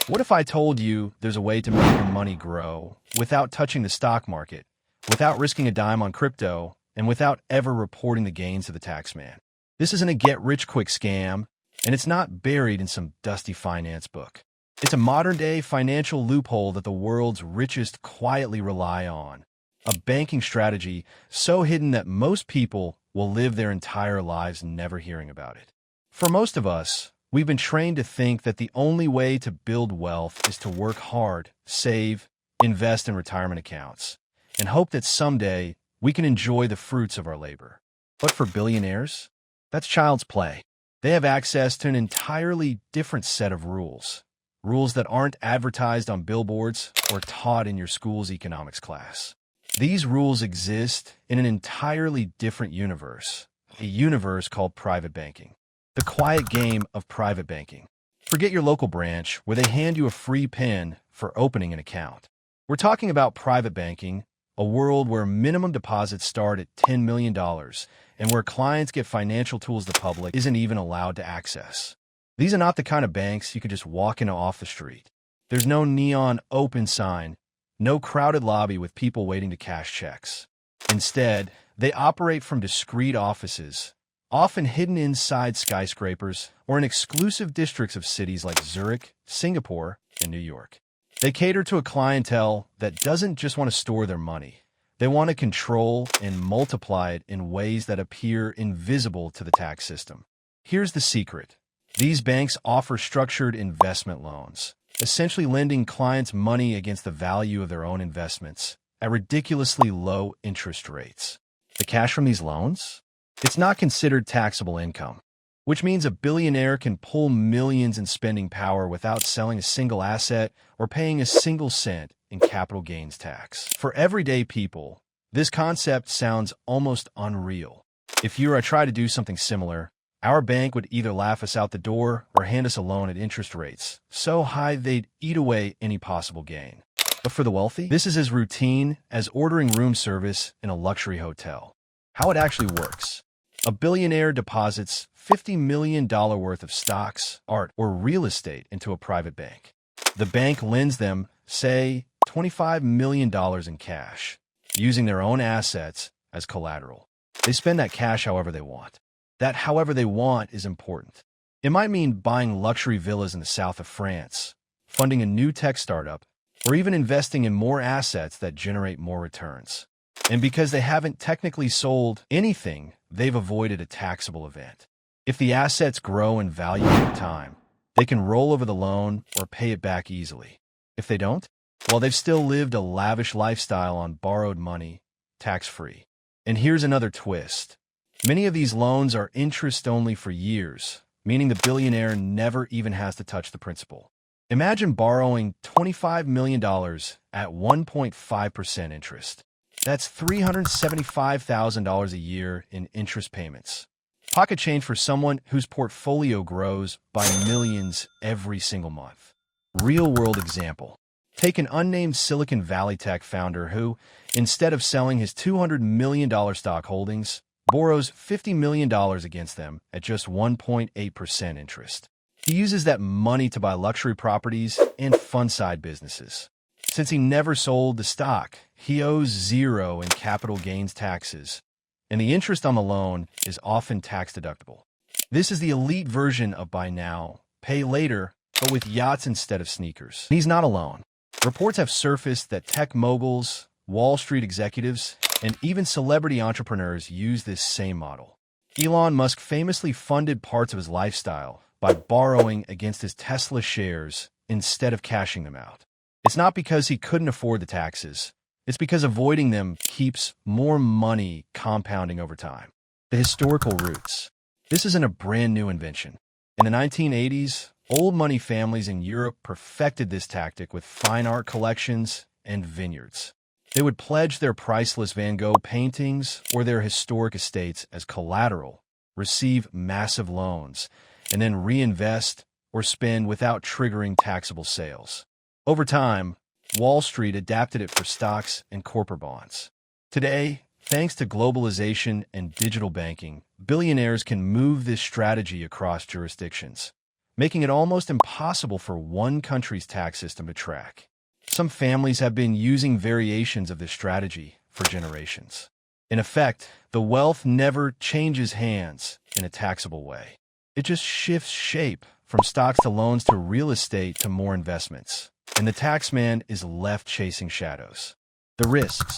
What if I told you there's a way to make your money grow without touching the stock market, without risking a dime on crypto, and without ever reporting the gains to the taxman? This isn't a get-rich-quick scam, and it's not buried in some dusty finance book. It's a modern-day financial loophole that the world's richest quietly rely on. A banking strategy so hidden that most people will live their entire lives never hearing about it. For most of us, we've been trained to think that the only way to build wealth is to work hard, save, invest in retirement accounts, and hope that someday we can enjoy the fruits of our labor. But for billionaires, that's child's play. They have access to an entirely different set of rules. Rules that aren't advertised on billboards or taught in your school's economics class. These rules exist in an entirely different universe, a universe called private banking. The quiet game of private banking. Forget your local branch where they hand you a free PIN for opening an account. We're talking about private banking, a world where minimum deposits start at $10 million and where clients get financial tools the public isn't even allowed to access. These are not the kind of banks you could just walk into off the street. There's no neon open sign, no crowded lobby with people waiting to cash checks. Instead, they operate from discreet offices, often hidden inside skyscrapers or in exclusive districts of cities like Zurich, Singapore, and New York. They cater to a clientele that doesn't just want to store their money. They want to control and multiply it in ways that appear invisible to the tax system. Here's the secret. These banks offer structured investment loans, essentially lending clients money against the value of their own investments at ridiculously low interest rates. The cash from these loans? It's not considered taxable income, which means a billionaire can pull millions in spending power without selling a single asset or paying a single cent in capital gains tax. For everyday people, this concept sounds almost unreal. If you or I try to do something similar, our bank would either laugh us out the door or hand us a loan at interest rates so high they'd eat away any possible gain. But for the wealthy, this is as routine as ordering room service in a luxury hotel. How it actually works. A billionaire deposits $50 million worth of stocks, art, or real estate into a private bank. The bank lends them, say, $25 million in cash, using their own assets as collateral. They spend that cash however they want. That however they want is important. It might mean buying luxury villas in the south of France, funding a new tech startup, or even investing in more assets that generate more returns. And because they haven't technically sold anything, they've avoided a taxable event. If the assets grow in value over time, they can roll over the loan or pay it back easily. If they don't, well, they've still lived a lavish lifestyle on borrowed money, tax-free. And here's another twist. Many of these loans are interest-only for years, meaning the billionaire never even has to touch the principal. Imagine borrowing $25 million at 1.5% interest. That's $375,000 a year in interest payments. Pocket change for someone whose portfolio grows by millions every single month. Real-world example. Take an unnamed Silicon Valley tech founder who, instead of selling his $200 million stock holdings, borrows $50 million against them at just 1.8% interest. He uses that money to buy luxury properties and fund side businesses. Since he never sold the stock, he owes zero in capital gains taxes, and the interest on the loan is often tax deductible. This is the elite version of buy now, pay later, but with yachts instead of sneakers. He's not alone. Reports have surfaced that tech moguls, Wall Street executives, and even celebrity entrepreneurs use this same model. Elon Musk famously funded parts of his lifestyle by borrowing against his Tesla shares instead of cashing them out. It's not because he couldn't afford the taxes. It's because avoiding them keeps more money compounding over time. The historical roots. This isn't a brand new invention. In the 1980s, old money families in Europe perfected this tactic with fine art collections and vineyards. They would pledge their priceless Van Gogh paintings or their historic estates as collateral, receive massive loans, and then reinvest or spend without triggering taxable sales. Over time, Wall Street adapted it for stocks and corporate bonds. Today, thanks to globalization and digital banking, billionaires can move this strategy across jurisdictions, making it almost impossible for one country's tax system to track. Some families have been using variations of this strategy for generations. In effect, the wealth never changes hands in a taxable way. It just shifts shape from stocks to loans to real estate to more investments, and the taxman is left chasing shadows. The risks.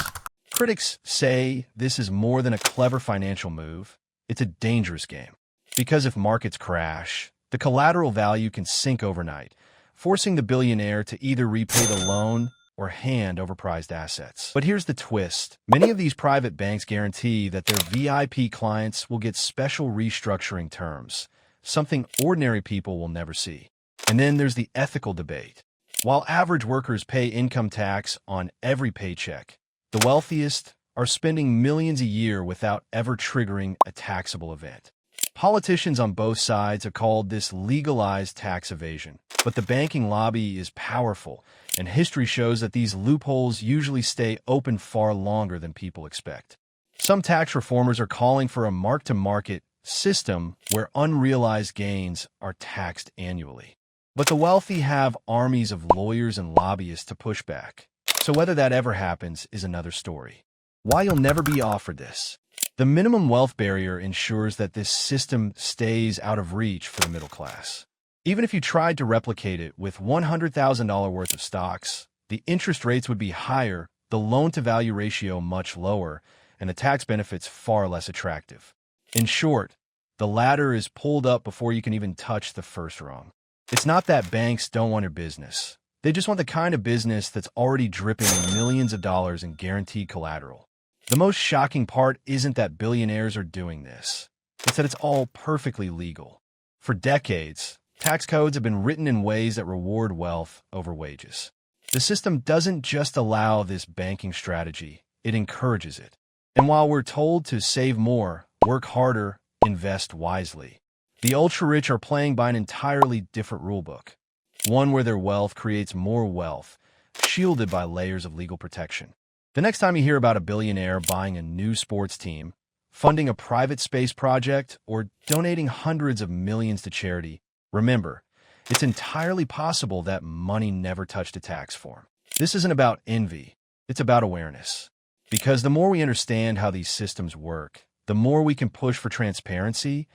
Critics say this is more than a clever financial move. It's a dangerous game. Because if markets crash, the collateral value can sink overnight, forcing the billionaire to either repay the loan or hand overpriced assets. But here's the twist. Many of these private banks guarantee that their VIP clients will get special restructuring terms, something ordinary people will never see. And then there's the ethical debate. While average workers pay income tax on every paycheck, the wealthiest are spending millions a year without ever triggering a taxable event. Politicians on both sides have called this legalized tax evasion, but the banking lobby is powerful, and history shows that these loopholes usually stay open far longer than people expect. Some tax reformers are calling for a mark-to-market system where unrealized gains are taxed annually. But the wealthy have armies of lawyers and lobbyists to push back. So whether that ever happens is another story. Why you'll never be offered this. The minimum wealth barrier ensures that this system stays out of reach for the middle class. Even if you tried to replicate it with $100,000 worth of stocks, the interest rates would be higher, the loan-to-value ratio much lower, and the tax benefits far less attractive. In short, the ladder is pulled up before you can even touch the first rung. It's not that banks don't want your business. They just want the kind of business that's already dripping in millions of dollars in guaranteed collateral. The most shocking part isn't that billionaires are doing this. It's that it's all perfectly legal. For decades, tax codes have been written in ways that reward wealth over wages. The system doesn't just allow this banking strategy, it encourages it. And while we're told to save more, work harder, invest wisely, the ultra-rich are playing by an entirely different rulebook. One where their wealth creates more wealth, shielded by layers of legal protection. The next time you hear about a billionaire buying a new sports team, funding a private space project, or donating hundreds of millions to charity, remember, it's entirely possible that money never touched a tax form. This isn't about envy, it's about awareness. Because the more we understand how these systems work, the more we can push for transparency,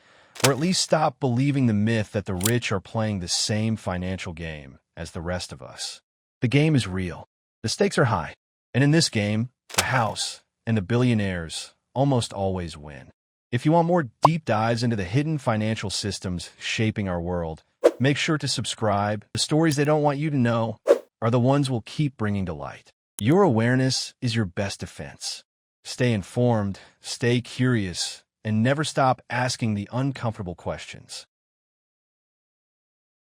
or at least stop believing the myth that the rich are playing the same financial game as the rest of us. The game is real. The stakes are high. And in this game, the house and the billionaires almost always win. If you want more deep dives into the hidden financial systems shaping our world, make sure to subscribe. The stories they don't want you to know are the ones we'll keep bringing to light. Your awareness is your best defense. Stay informed, stay curious, and never stop asking the uncomfortable questions.